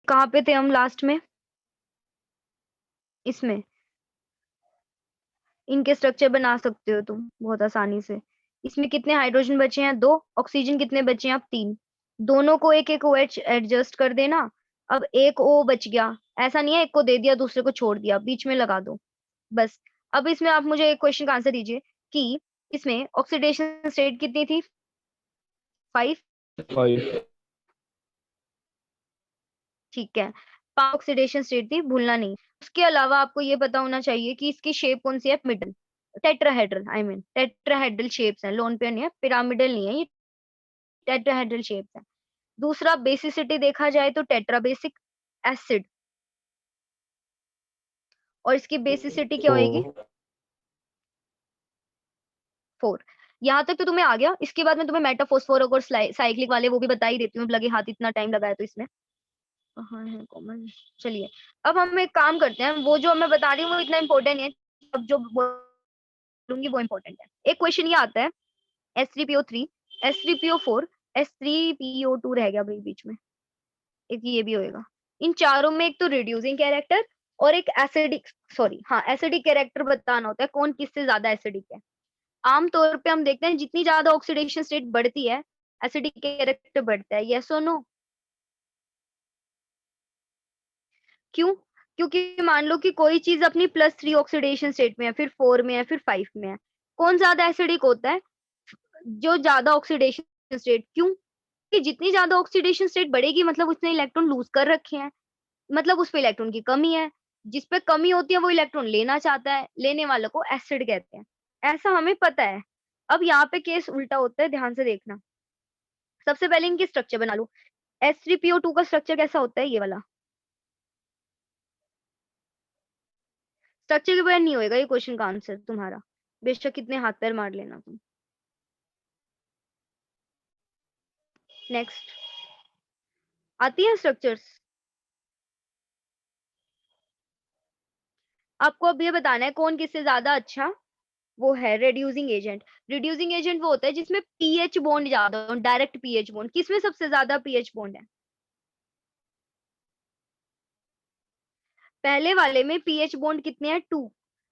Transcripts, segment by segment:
कहाँ पे थे हम लास्ट में? इसमें इनके स्ट्रक्चर बना सकते हो तुम बहुत आसानी से। इसमें कितने हाइड्रोजन बचे हैं? 2। ऑक्सीजन कितने बचे हैं? अब 3। दोनों को एक एक OH एडजस्ट कर देना। अब एक O बच गया, ऐसा नहीं है एक को दे दिया दूसरे को छोड़ दिया, बीच में लगा दो बस। अब इसमें आप मुझे एक क्वेश्चन का आंसर दीजिए कि इसमें ऑक्सीडेशन स्टेट कितनी थी? 5। 5। ठीक है, 5 ऑक्सीडेशन स्टेट थी, भूलना नहीं। उसके अलावा आपको ये पता होना चाहिए कि इसकी शेप कौन सी है? Middle, tetrahedral, I mean tetrahedral shapes है, लोन पेयर नहीं है, पिरामिडल नहीं है, ये टेट्राहेड्रल शेप्स है। दूसरा, बेसिसिटी देखा जाए तो टेट्रा बेसिक एसिड, और इसकी बेसिसिटी क्या होगी? 4। यहाँ तक तो तुम्हें आ गया। इसके बाद मैं तुम्हें मेटाफॉस्फोरक और साइक्लिक वाले वो भी बता ही देती हूँ, लगे हाथ इतना टाइम लगाया तो इसमें। हाँ है कॉमन। चलिए, अब हम एक काम करते हैं, वो जो मैं बता रही हूँ वो इतना इंपॉर्टेंट है, अब जो बोलूंगी वो इंपॉर्टेंट है। एक क्वेश्चन ये आता है, S3PO3, S3PO4, S3PO2 रह गया भाई बीच में, एक ये भी होएगा। इन चारों में एक तो रिड्यूसिंग कैरेक्टर और एक एसिडिक, सॉरी हाँ एसिडिक कैरेक्टर बताना होता है, कौन किससे ज्यादा एसिडिक है। आमतौर पे हम देखते हैं जितनी ज्यादा ऑक्सीडेशन स्टेट बढ़ती है एसिडिक कैरेक्टर बढ़ता है। यस और नो? क्यों? क्योंकि मान लो कि कोई चीज अपनी +3 ऑक्सीडेशन स्टेट में है, फिर 4 में है, फिर 5 में है, कौन ज्यादा एसिडिक होता है? जो ज्यादा ऑक्सीडेशन स्टेट। क्यों? कि जितनी ज्यादा ऑक्सीडेशन स्टेट बढ़ेगी मतलब उसने इलेक्ट्रॉन लूज कर रखे हैं, मतलब उस पे इलेक्ट्रॉन की कमी है, जिस पे कमी होती है वो इलेक्ट्रॉन लेना चाहता है, लेने वालों को एसिड कहते हैं, ऐसा हमें पता है। अब यहाँ पे केस उल्टा होता है, ध्यान से देखना। सबसे पहले इनकी स्ट्रक्चर बना लो। S3PO2 का स्ट्रक्चर कैसा होता है? ये वाला स्ट्रक्चर के बगैर नहीं होएगा ये क्वेश्चन का आंसर तुम्हारा, बेशक कितने हाथ पैर मार लेना तुम। नेक्स्ट, आती है स्ट्रक्चर्स। आपको अब ये बताना है कौन किससे ज्यादा अच्छा, वो है रिड्यूसिंग एजेंट। रिड्यूसिंग एजेंट वो होता है जिसमें पीएच बॉन्ड ज्यादा हो, डायरेक्ट पीएच बॉन्ड। किसमें सबसे ज्यादा पीएच बॉन्ड है? पहले वाले में पीएच बॉन्ड कितने हैं? 2।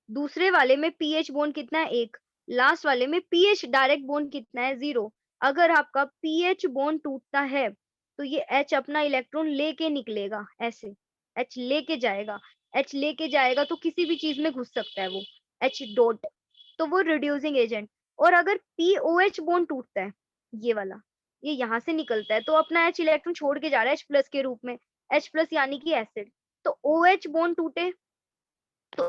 दूसरे वाले में पीएच बॉन्ड कितना है? 1। लास्ट वाले में पीएच डायरेक्ट बॉन्ड कितना है? 0। अगर आपका पीएच बॉन्ड टूटता है तो ये H अपना इलेक्ट्रॉन लेके निकलेगा, ऐसे H लेके जाएगा। H लेके जाएगा तो किसी भी चीज में घुस सकता है वो H डॉट, तो वो रिड्यूसिंग एजेंट। और अगर POH बॉन्ड टूटता है, ये वाला, ये यहाँ से निकलता है तो अपना H इलेक्ट्रॉन छोड़ के जा रहा है H+ के रूप में, H+ यानी कि एसिड। तो OH बॉन्ड टूटे तो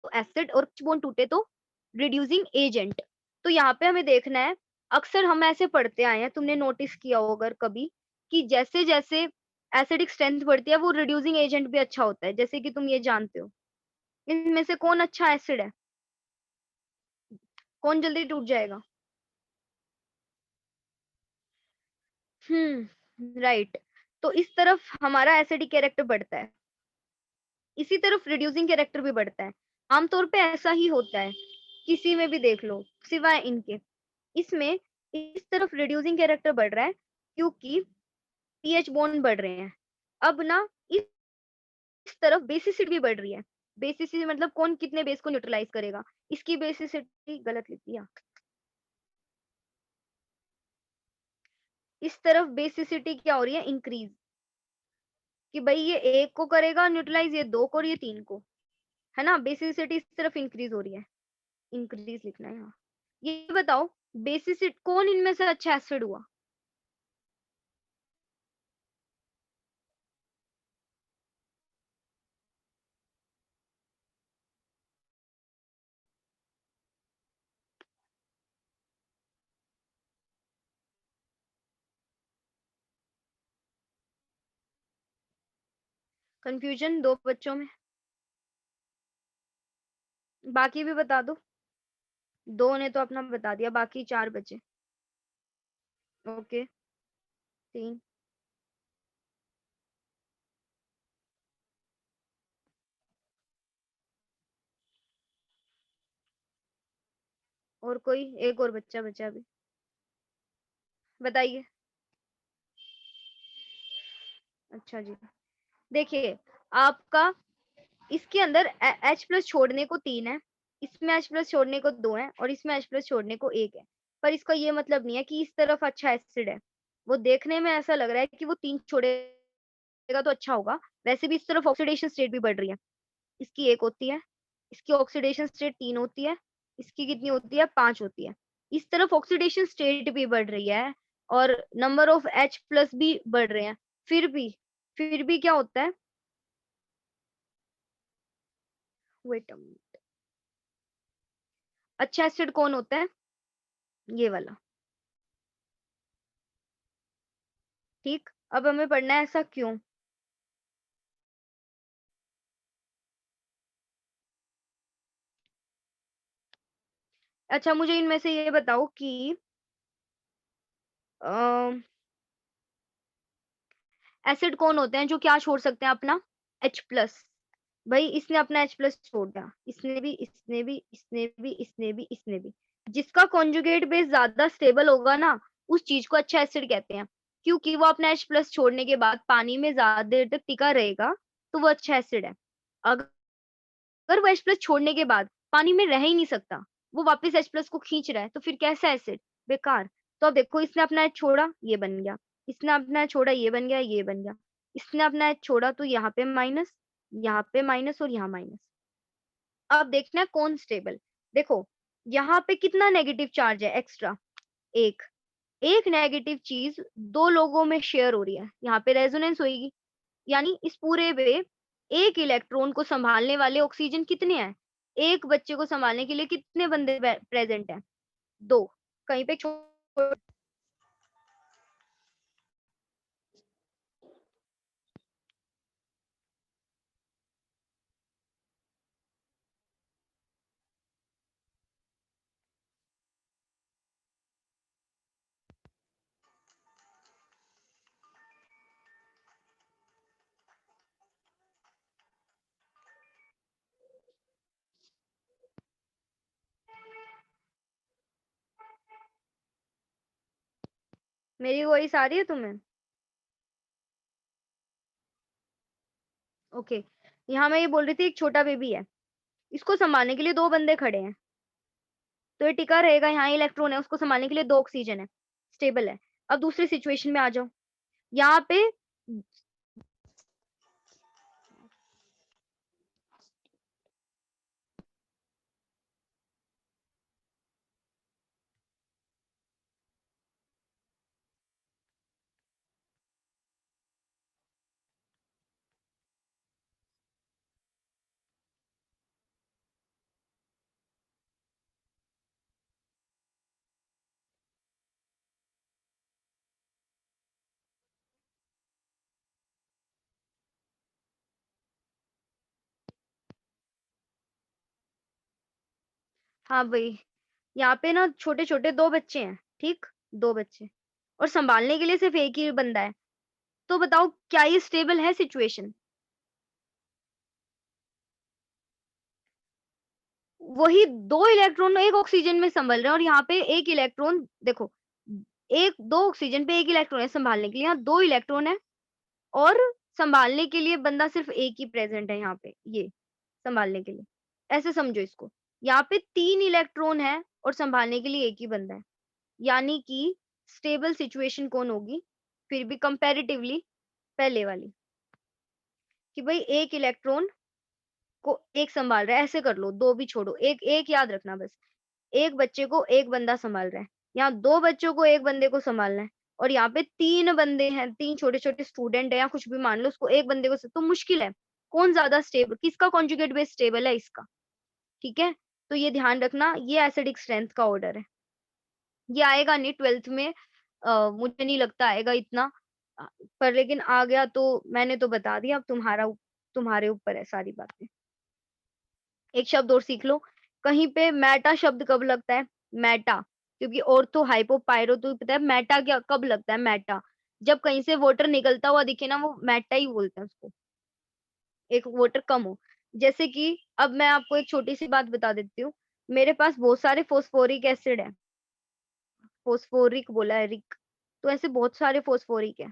एसिड, और H बॉन्ड टूटे तो रिड्यूसिंग एजेंट। तो यहाँ पे हमें देखना है, अक्सर हम ऐसे पढ़ते आए हैं, तुमने नोटिस किया होगा अगर कभी, कि जैसे जैसे एसिडिक स्ट्रेंथ बढ़ती है वो रिड्यूसिंग एजेंट भी अच्छा होता है, जैसे कि तुम ये जानते हो। इनमें से कौन अच्छा एसिड है? कौन जल्दी टूट जाएगा? राइट। तो इस तरफ हमारा एसिडिक कैरेक्टर बढ़ता है, इसी तरफ रिड्यूसिंग कैरेक्टर भी बढ़ता है। आमतौर पे ऐसा ही होता है, किसी में भी देख लो सिवाय इनके। इसमें इस तरफ रिड्यूसिंग कैरेक्टर बढ़ रहा है क्योंकि पीएच बॉन्ड बढ़ रहे हैं। अब ना इस तरफ बेसिसिटी भी बढ़ रही है। बेसिसिटी मतलब कौन कितने बेस को न्यूट्रलाइज करेगा। इसकी बेसिसिटी गलत लिख दिया। इस तरफ बेसिसिटी क्या हो रही है? इंक्रीज, कि भाई ये एक को करेगा न्यूट्रलाइज, ये 2 को और ये 3 को, है ना। बेसिसिटी इस तरफ इंक्रीज हो रही है, इंक्रीज लिखना है यहाँ। ये बताओ बेसिसिटी कौन इनमें से अच्छा एसिड हुआ? कंफ्यूजन दो बच्चों में? बाकी भी बता दो। 2 ने तो अपना बता दिया, बाकी 4 बचे। ओके, 3। और कोई? एक और बच्चा बचा अभी, बताइए। अच्छा जी, देखिए आपका इसके अंदर H प्लस छोड़ने को 3 है, इसमें H प्लस छोड़ने को 2 है और इसमें H प्लस छोड़ने को 1 है। पर इसका ये मतलब नहीं है कि इस तरफ अच्छा एसिड है। वो देखने में ऐसा लग रहा है कि वो 3 छोड़ेगा तो अच्छा होगा। वैसे भी इस तरफ ऑक्सीडेशन स्टेट भी बढ़ रही है। इसकी 1 होती है, इसकी ऑक्सीडेशन स्टेट 3 होती है, इसकी कितनी होती है 5 होती है। इस तरफ ऑक्सीडेशन स्टेट भी बढ़ रही है और नंबर ऑफ H प्लस भी बढ़ रहे हैं। फिर भी क्या होता है? Wait a minute. अच्छा एसिड कौन होता है? ये वाला। ठीक, अब हमें पढ़ना है ऐसा क्यों। अच्छा मुझे इनमें से ये बताओ कि एसिड कौन होते हैं जो क्या छोड़ सकते हैं अपना H प्लस। भाई इसने अपना H प्लस छोड़ दिया, इसने भी, इसने भी, इसने भी, इसने भी, इसने भी। जिसका कॉन्जुगेट बेस ज्यादा स्टेबल होगा ना, उस चीज को अच्छा एसिड कहते हैं, क्योंकि वो अपना H प्लस छोड़ने के बाद पानी में ज्यादा देर तक टिका रहेगा, तो वो अच्छा एसिड है। अगर वो H प्लस छोड़ने के बाद पानी में रह ही नहीं सकता, वो वापस H प्लस को खींच रहा है, तो फिर कैसा एसिड? बेकार। तो अब देखो इसने अपना H छोड़ा, ये बन गया, इसने अपना H छोड़ा, ये बन गया, ये बन गया, इसने अपना H छोड़ा तो यहाँ पे माइनस, यहाँ पे माइनस और यहाँ माइनस। अब देखना है कौन स्टेबल। देखो यहाँ पे कितना नेगेटिव चार्ज है एक्स्ट्रा, एक। एक नेगेटिव चीज दो लोगों में शेयर हो रही है, यहाँ पे रेजोनेंस होगी। यानी इस पूरे पे एक इलेक्ट्रॉन को संभालने वाले ऑक्सीजन कितने हैं? एक बच्चे को संभालने के लिए कितने बंदे प्रेजेंट हैं? दो। कहीं पे मेरी वॉइस आ रही है तुम्हें? ओके। यहाँ मैं ये बोल रही थी एक छोटा बेबी है, इसको संभालने के लिए दो बंदे खड़े हैं, तो ये टिका रहेगा। यहाँ इलेक्ट्रॉन है, उसको संभालने के लिए दो ऑक्सीजन है, स्टेबल है। अब दूसरी सिचुएशन में आ जाओ। यहाँ पे हाँ भाई, यहाँ पे ना छोटे छोटे दो बच्चे हैं, ठीक, दो बच्चे, और संभालने के लिए सिर्फ एक ही बंदा है। तो बताओ क्या ये स्टेबल है सिचुएशन? वही दो इलेक्ट्रॉन एक ऑक्सीजन में संभल रहे हैं और यहाँ पे एक इलेक्ट्रॉन देखो, एक दो ऑक्सीजन पे एक इलेक्ट्रॉन है संभालने के लिए, यहाँ दो इलेक्ट्रॉन है और संभालने के लिए बंदा सिर्फ एक ही प्रेजेंट है यहाँ पे, ये संभालने के लिए। ऐसे समझो इसको, यहाँ पे तीन इलेक्ट्रॉन है और संभालने के लिए एक ही बंदा है। यानी कि स्टेबल सिचुएशन कौन होगी? फिर भी कंपैरेटिवली पहले वाली, कि भाई एक इलेक्ट्रॉन को एक संभाल रहा है। ऐसे कर लो, दो भी छोड़ो, एक एक याद रखना बस। एक बच्चे को एक बंदा संभाल रहा है, यहाँ दो बच्चों को एक बंदे को संभालना है, और यहाँ पे तीन बंदे हैं, तीन छोटे छोटे स्टूडेंट है या कुछ भी मान लो, उसको एक बंदे को तो मुश्किल है। कौन ज्यादा स्टेबल, किसका कॉन्जुगेट बेस स्टेबल है? इसका। ठीक है, तो ये ध्यान रखना, ये एसिडिक स्ट्रेंथ का ऑर्डर है। ये आएगा नहीं ट्वेल्थ में, मुझे नहीं लगता आएगा इतना, अ, पर लेकिन आ गया तो मैंने तो बता दिया। अब तुम्हारे ऊपर है सारी बातें। एक शब्द और सीख लो, कहीं पे मेटा शब्द कब लगता है? मेटा, क्योंकि ऑर्थो हाइपो पायरो, तो पता है मेटा क्या कब लगता है? मेटा, जब कहीं से वाटर निकलता हुआ दिखे ना, वो मेटा ही बोलते हैं उसको, एक वाटर कम हो। जैसे कि अब मैं आपको एक छोटी सी बात बता देती हूँ, मेरे पास बहुत सारे फोस्फोरिक एसिड है, फोस्फोरिक बोला है, रिक, तो ऐसे बहुत सारे फोस्फोरिक है।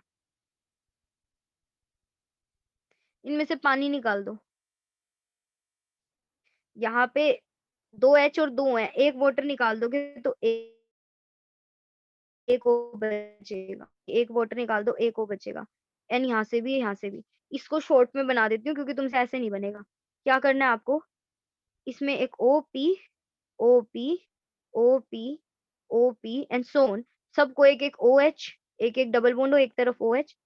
इनमें से पानी निकाल दो। यहाँ पे 2 H और 2 हैं, एक वाटर निकाल दोगे तो एक ओ बचेगा, एक वाटर निकाल दो, एक ओ बचेगा। एन यहाँ से भी, यहाँ से भी। इसको शॉर्ट में बना देती हूँ क्योंकि तुमसे ऐसे नहीं बनेगा। क्या करना है आपको, इसमें एक O P, O P, O P, O P and so on, सबको एक एक ओ एच, एक एक डबल बॉन्ड हो, एक तरफ ओ एच,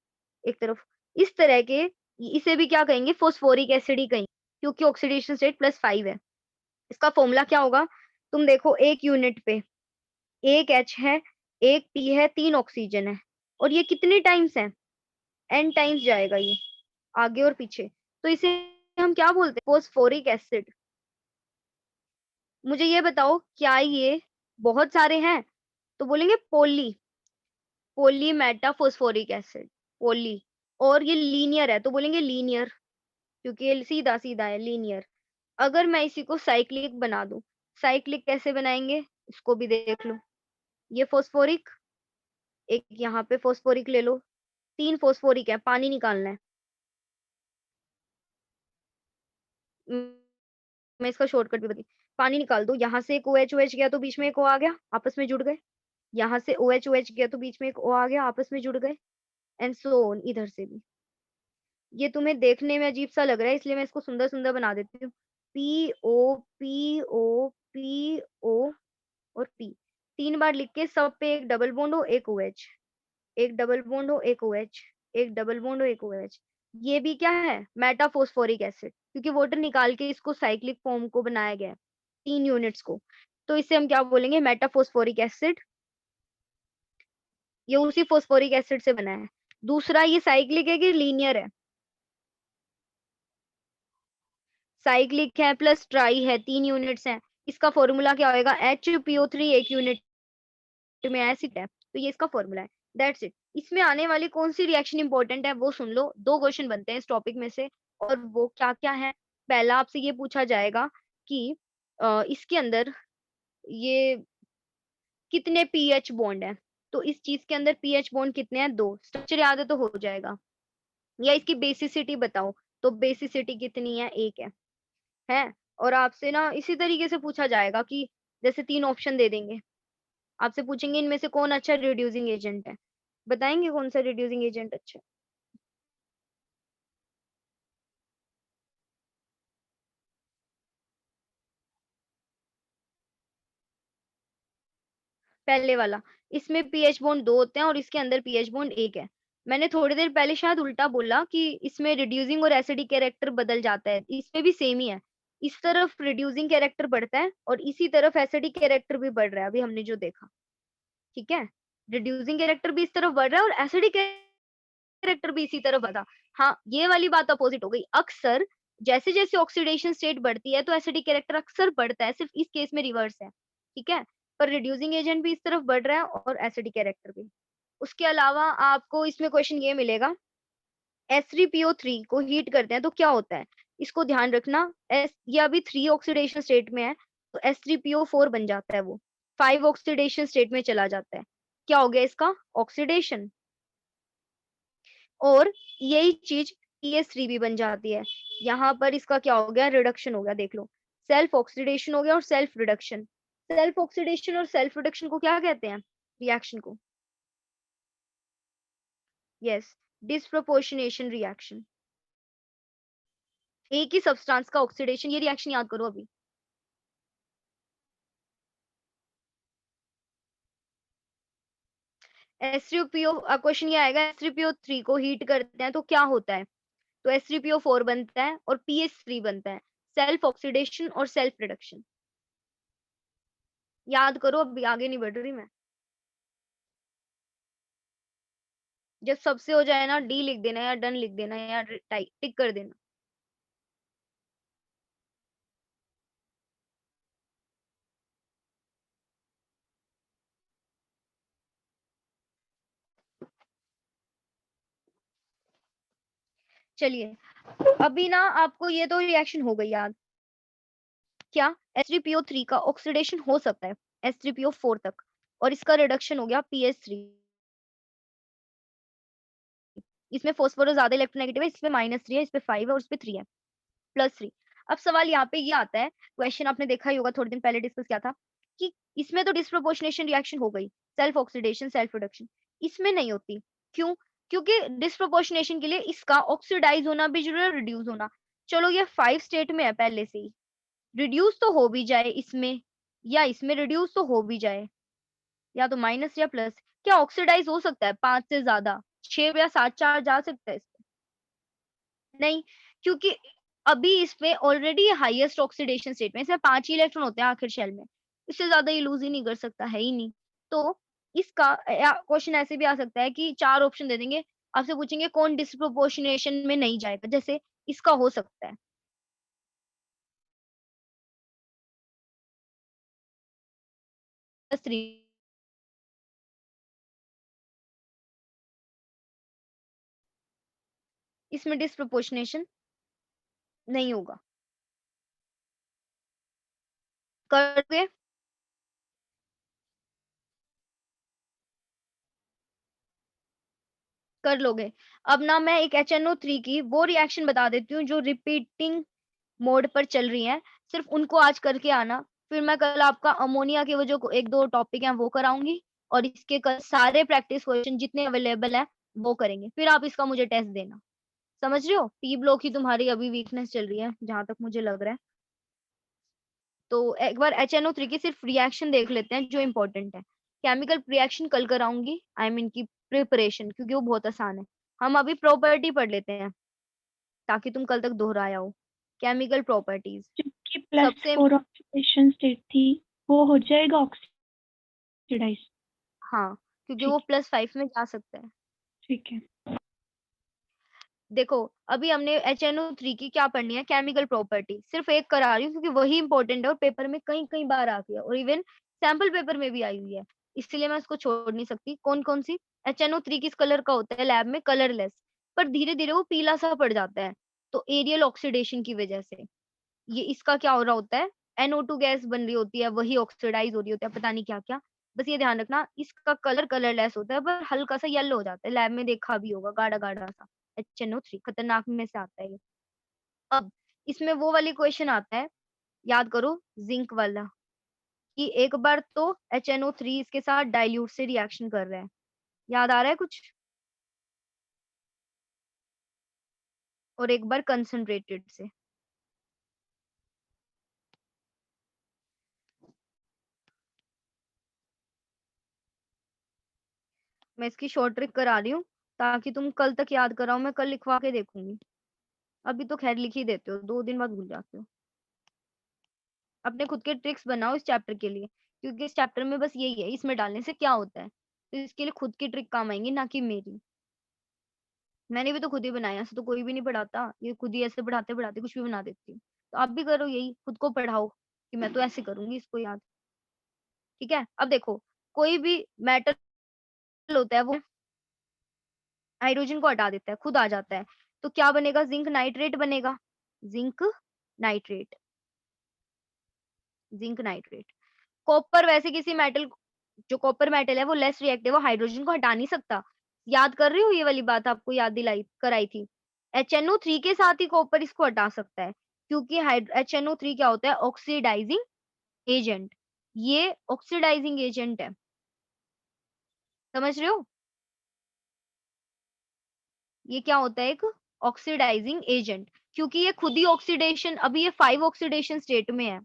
एक तरफ इस तरह के। इसे भी क्या कहेंगे, फोस्फोरिक एसिड ही कहेंगे, क्योंकि ऑक्सीडेशन स्टेट +5 है। इसका फॉर्मूला क्या होगा, तुम देखो एक यूनिट पे एक एच है, एक पी है, 3 ऑक्सीजन है, और ये कितने टाइम्स है, एन टाइम्स जाएगा ये आगे और पीछे, तो इसे हम क्या बोलते हैं, फोस्फोरिक एसिड। मुझे ये बताओ क्या ये बहुत सारे हैं, तो बोलेंगे पोली, पोली मेटा फोस्फोरिक एसिड, पोली। और ये लीनियर है तो बोलेंगे लीनियर, क्योंकि ये सीधा सीधा है, लीनियर। अगर मैं इसी को साइक्लिक बना दूं, साइक्लिक कैसे बनाएंगे, इसको भी देख लो। ये फोस्फोरिक, एक यहाँ पे फोस्फोरिक ले लो, 3 फोस्फोरिक है, पानी निकालना है। मैं इसका शॉर्टकट भी बता, पानी निकाल दो, यहाँ से एक OH OH गया तो बीच में एक O आ गया, आपस में जुड़ गए। यहाँ से OH OH गया तो बीच में एक O आ गया, आपस में जुड़ गए, एंड सो ऑन इधर से भी। ये तुम्हें देखने में अजीब सा लग रहा है, इसलिए मैं इसको सुंदर सुंदर बना देती हूँ। PO और P, 3 बार लिख के सब पे एक डबल बॉन्ड हो, एक OH, एक डबल बॉन्ड हो, एक OH, एक डबल बॉन्ड हो, एक OH। ये भी क्या है, मेटाफॉस्फोरिक एसिड, क्योंकि वाटर निकाल के इसको साइक्लिक फॉर्म को बनाया गया है, 3 यूनिट्स को। तो इसे हम क्या बोलेंगे, मेटाफॉस्फोरिक एसिड। ये उसी फोस्फोरिक एसिड से बना है। दूसरा, ये साइक्लिक है कि लीनियर है, साइक्लिक है प्लस ट्राई है, 3 यूनिट्स हैं। इसका फॉर्मूला क्या होगा, HPO3 एक यूनिट में एसिड है, तो ये इसका फॉर्मूला है। That's it. इसमें आने वाली कौन सी रिएक्शन इंपॉर्टेंट है वो सुन लो, 2 क्वेश्चन बनते हैं इस टॉपिक में से, और वो क्या क्या है। पहला आपसे ये पूछा जाएगा कि इसके अंदर ये कितने पीएच बॉन्ड है, तो इस चीज के अंदर पीएच बॉन्ड कितने हैं, 2। स्ट्रक्चर याद है तो हो जाएगा। या इसकी बेसिसिटी बताओ, तो बेसिसिटी कितनी है, 1 है। और आपसे ना इसी तरीके से पूछा जाएगा कि जैसे 3 ऑप्शन दे देंगे, आपसे पूछेंगे इनमें से कौन अच्छा रिड्यूसिंग एजेंट है, बताएंगे कौन सा रिड्यूसिंग एजेंट अच्छा है। पहले वाला, इसमें पीएच बॉन्ड 2 होते हैं और इसके अंदर पीएच बॉन्ड 1 है। मैंने थोड़ी देर पहले शायद उल्टा बोला कि इसमें रिड्यूसिंग और एसिडिक कैरेक्टर बदल जाता है, इसमें भी सेम ही है। इस तरफ रिड्यूसिंग कैरेक्टर बढ़ता है और इसी तरफ एसिडिक कैरेक्टर भी बढ़ रहा है, अभी हमने जो देखा। ठीक है, रिड्यूसिंग कैरेक्टर भी इस तरफ बढ़ रहा है और एसिडिक कैरेक्टर भी इसी तरफ बढ़ा। हाँ, ये वाली बात अपोजिट हो गई। अक्सर जैसे जैसे ऑक्सीडेशन स्टेट बढ़ती है तो एसिडिक कैरेक्टर अक्सर बढ़ता है, सिर्फ इस केस में रिवर्स है। ठीक है, पर रिड्यूसिंग एजेंट भी इस तरफ बढ़ रहा है और एसिडिक कैरेक्टर भी। उसके अलावा आपको इसमें क्वेश्चन ये मिलेगा, H3PO3 को हीट करते हैं तो क्या होता है, इसको ध्यान रखना। एस ये अभी 3 ऑक्सीडेशन स्टेट में है, तो H3PO4 बन जाता है, वो 5 ऑक्सीडेशन स्टेट में चला जाता है। क्या हो गया इसका, ऑक्सीडेशन। और यही चीज PS3 भी बन जाती है। यहाँ पर इसका क्या हो गया, रिडक्शन हो गया, देख लो। सेल्फ ऑक्सीडेशन हो गया और सेल्फ रिडक्शन। सेल्फ ऑक्सीडेशन और सेल्फ रिडक्शन को क्या कहते हैं, रिएक्शन को, यस, डिस्प्रोपोर्शनेशन रिएक्शन। एक ही सब्सटेंस का ऑक्सीडेशन, ये रिएक्शन याद करो अभी। H3PO, क्वेश्चन ये आएगा, H3PO3 को हीट करते हैं तो क्या होता है, तो H3PO4 बनता है और PS3 बनता है, सेल्फ ऑक्सीडेशन और सेल्फ रिडक्शन। याद करो, अभी आगे नहीं बढ़ रही मैं। जब सबसे हो जाए ना, डी लिख देना या डन लिख देना या टिक कर देना। चलिए, अभी ना आपको ये तो रिएक्शन हो गई याद। क्या, H3PO3 का ऑक्सीडेशन हो सकता है H3PO4 तक, और इसका रिडक्शन हो गया PS3। इसमें फॉस्फोरस ज्यादा इलेक्ट्रोनेगेटिव है, इसमें -3 है, इस पे 5 है और इस पे 3 है, +3। अब सवाल यहाँ पे ये आता है, क्वेश्चन आपने देखा ही होगा, थोड़े दिन पहले डिस्कस किया था कि इसमें तो डिस्प्रोपोर्शनेशन रिएक्शन हो गई, सेल्फ ऑक्सीडेशन सेल्फ रिडक्शन, इसमें नहीं होती। क्यों? क्योंकि डिस्प्रोपोर्शनेशन के लिए इसका ऑक्सीडाइज होना भी जरूरी है, रिड्यूस होना। चलो ये 5 स्टेट में है पहले से ही, रिड्यूस तो हो भी जाए इसमें, या इसमें रिड्यूस तो हो भी जाए, या तो माइनस या प्लस। क्या ऑक्सीडाइज हो सकता है 5 से ज्यादा? 6 या 7 चार्ज जा सकता है इसमें? नहीं, क्योंकि अभी इसमें ऑलरेडी हाईएस्ट ऑक्सीडेशन स्टेट में, इसमें 5 ही इलेक्ट्रॉन होते हैं आखिर शेल में, इससे ज्यादा ये लूज ही नहीं कर सकता, है ही नहीं। तो इसका क्वेश्चन ऐसे भी आ सकता है कि 4 ऑप्शन दे देंगे, आपसे पूछेंगे कौन डिस्प्रोपोर्शनेशन में नहीं जाएगा, जैसे इसका हो सकता है +3, इसमें डिस्प्रोपोर्शनेशन नहीं होगा। करोगे? कर लोगे। अब ना मैं एक HNO3 की वो रिएक्शन बता देती हूँ जो रिपीटिंग मोड पर चल रही हैं, सिर्फ उनको आज करके आना। फिर मैं कल आपका अमोनिया के वो जो 1-2 टॉपिक हैं वो कराऊंगी, और इसके कल सारे प्रैक्टिस क्वेश्चन जितने अवेलेबल हैं वो करेंगे। फिर आप इसका मुझे टेस्ट देना। समझ रहे हो? पी ब्लॉक ही तुम्हारी अभी वीकनेस चल रही है जहां तक मुझे लग रहा है। तो एक बार HNO3 की सिर्फ रिएक्शन देख लेते हैं जो इम्पोर्टेंट है। केमिकल रिएक्शन कल कराऊंगी, आई मीन की प्रिपरेशन, क्योंकि वो बहुत आसान है। हम अभी प्रॉपर्टी पढ़ लेते हैं ताकि तुम कल तक दोहराया हो। केमिकल प्रॉपर्टीज जिसकी सबसे, +4 ऑक्सीडेशन स्टेट थी वो हो जाएगा ऑक्सीडाइज। हाँ, क्योंकि वो ठीक +5 में जा सकता है। ठीक है। देखो अभी हमने HNO3 की क्या पढ़नी है, केमिकल प्रॉपर्टी, सिर्फ एक करा रही हूँ क्योंकि वही इंपॉर्टेंट है और पेपर में कई कई बार आती है, और इवन सैम्पल पेपर में भी आई हुई है, इसलिए मैं उसको छोड़ नहीं सकती। कौन कौन सी? HNO3 किस कलर का होता है लैब में? कलरलेस, पर धीरे धीरे वो पीला सा पड़ जाता है, तो एरियल ऑक्सीडेशन की वजह से। ये इसका क्या हो रहा होता है, NO2 गैस बन रही होती है, वही ऑक्सीडाइज हो रही होती है, पता नहीं क्या क्या। बस ये ध्यान रखना, इसका कलर कलरलेस होता है पर हल्का सा येलो हो जाता है, लैब में देखा भी होगा, गाढ़ा गाढ़ा सा। HNO3 खतरनाक में से आता है ये। अब इसमें वो वाली क्वेश्चन आता है, याद करो, जिंक वाला, कि एक बार तो HNO3 इसके साथ डाइल्यूट से रिएक्शन कर रहा है, याद आ रहा है कुछ? और एक बार कंसंट्रेटेड से। मैं इसकी शॉर्ट ट्रिक करा रही हूँ ताकि तुम कल तक याद कराओ, मैं कल लिखवा के देखूंगी। अभी तो खैर लिख ही देते हो, 2 दिन बाद भूल जाते हो। अपने खुद के ट्रिक्स बनाओ इस चैप्टर के लिए, क्योंकि इस चैप्टर में बस यही है, इसमें डालने से क्या होता है, तो इसके लिए खुद की ट्रिक काम आएंगी, ना कि मेरी। मैंने भी तो खुद ही बनाया, ऐसे तो कोई भी नहीं पढ़ाता, ये खुद ही ऐसे पढ़ाते पढ़ाते कुछ भी बना देती हूँ। तो आप भी करो यही, खुद को पढ़ाओ कि मैं तो ऐसे करूंगी इसको याद। ठीक है? अब देखो, कोई भी मेटल होता है वो हाइड्रोजन को हटा देता है, खुद आ जाता है, तो क्या बनेगा? जिंक नाइट्रेट बनेगा। Zinc nitrate, zinc nitrate. Copper वैसे किसी मेटल, जो कॉपर मेटल है वो लेस रिएक्टिव, वो हाइड्रोजन को हटा नहीं सकता। याद कर रही हो? ये वाली बात आपको याद दिलाई कराई थी। HNO3 के साथ ही कॉपर इसको हटा सकता है, क्योंकि HNO3 क्या होता है? Oxidising agent. ये ऑक्सीडाइजिंग एजेंट है, समझ रहे हो? ये क्या होता है? एक ऑक्सीडाइजिंग एजेंट, क्योंकि ये खुद ही ऑक्सीडेशन, अभी ये 5 ऑक्सीडेशन स्टेट में है।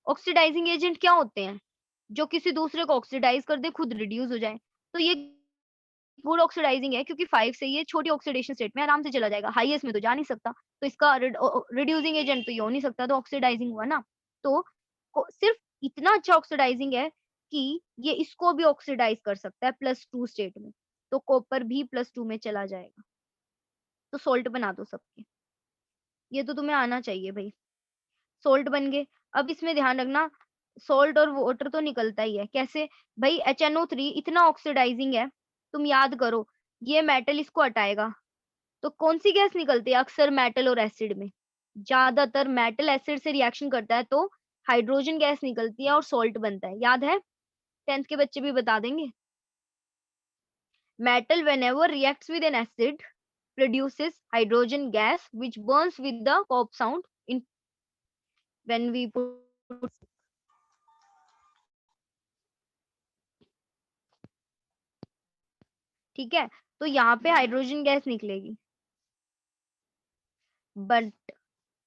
ऑक्सीडाइजिंग एजेंट क्या होते हैं? जो किसी दूसरे को ऑक्सीडाइज कर दे, खुद रिड्यूस हो जाए। तो ये गुड ऑक्सीडाइजिंग है, क्योंकि 5 से ये छोटी ऑक्सीडेशन स्टेट में आराम से चला जाएगा, हाईएस्ट में तो जा नहीं सकता, तो इसका रिड्यूसिंग एजेंट तो ये हो नहीं सकता, तो ऑक्सीडाइजिंग हुआ ना। तो सिर्फ इतना अच्छा ऑक्सीडाइजिंग है कि ये इसको भी ऑक्सीडाइज कर सकता है +2 स्टेट में, तो कॉपर भी +2 में चला जाएगा। तो सोल्ट बना दो सबके, ये तो तुम्हें आना चाहिए भाई। सोल्ट बन गए। अब इसमें ध्यान रखना, सोल्ट और वाटर तो निकलता ही है, कैसे भाई? HNO3 इतना ऑक्सीडाइजिंग है, तुम याद करो, ये मेटल इसको हटाएगा, तो कौन सी गैस निकलती है अक्सर मेटल और एसिड में? ज्यादातर मेटल एसिड से रिएक्शन करता है तो हाइड्रोजन गैस निकलती है और सॉल्ट बनता है, याद है? 10th के बच्चे भी बता देंगे। Metal whenever reacts with an acid produces hydrogen gas which burns with the compound in when we put, ठीक है, तो यहाँ पे हाइड्रोजन गैस निकलेगी, बट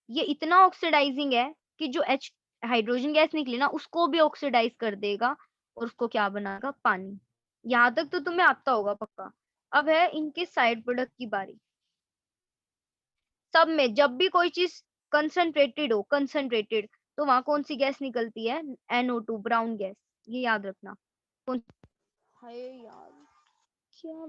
ये इतना ऑक्सीडाइजिंग है कि जो एच हाइड्रोजन गैस निकली ना उसको भी ऑक्सीडाइज कर देगा और उसको क्या बनाएगा, पानी। यहाँ तक तो तुम्हें आता होगा पक्का। अब है इनके साइड प्रोडक्ट की बारी। सब में जब भी कोई चीज कंसंट्रेटेड हो, कंसंट्रेटेड, तो वहां कौन सी गैस निकलती है, NO2 ब्राउन गैस, ये याद रखना। कौन, हाय यार क्या,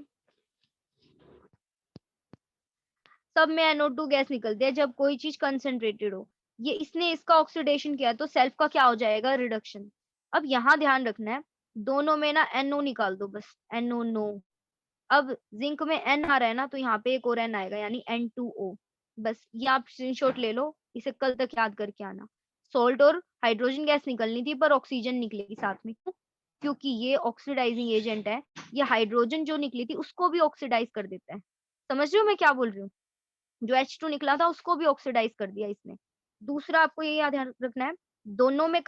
सब में NO2 गैस निकलती है जब कोई चीज कंसंट्रेटेड हो। ये इसने इसका ऑक्सीडेशन किया तो सेल्फ का क्या हो जाएगा, रिडक्शन। अब यहाँ ध्यान रखना है, दोनों में ना NO निकाल दो बस, NO नो। अब जिंक में N आ रहा है ना, तो यहाँ पे एक और N आएगा यानी N2O। बस ये आप स्क्रीनशॉट ले लो, इसे कल तक याद करके आना। सोल्ट और हाइड्रोजन गैस निकलनी थी पर ऑक्सीजन निकलेगी साथ में, क्यों? क्योंकि ये ऑक्सीडाइजिंग एजेंट है, ये हाइड्रोजन जो निकली थी उसको भी ऑक्सीडाइज कर देता है। समझ रहे हो मैं क्या बोल रही हूँ? जो H2 निकला था उसको भी ऑक्सीडाइज कर दिया इसने। दूसरा आपको ये याद रखना है, दोनों में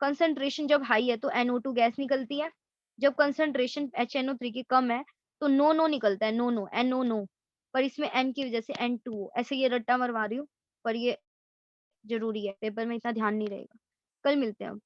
कंसंट्रेशन जब हाई है तो NO2 गैस निकलती है, जब कंसंट्रेशन HNO3 की कम है तो नो नो निकलता है, नो नो NO नो, पर इसमें N की वजह से N2O। ऐसे ये रट्टा मरवा रही हूँ पर ये जरूरी है, पेपर में इतना ध्यान नहीं रहेगा। कल मिलते हैं अब।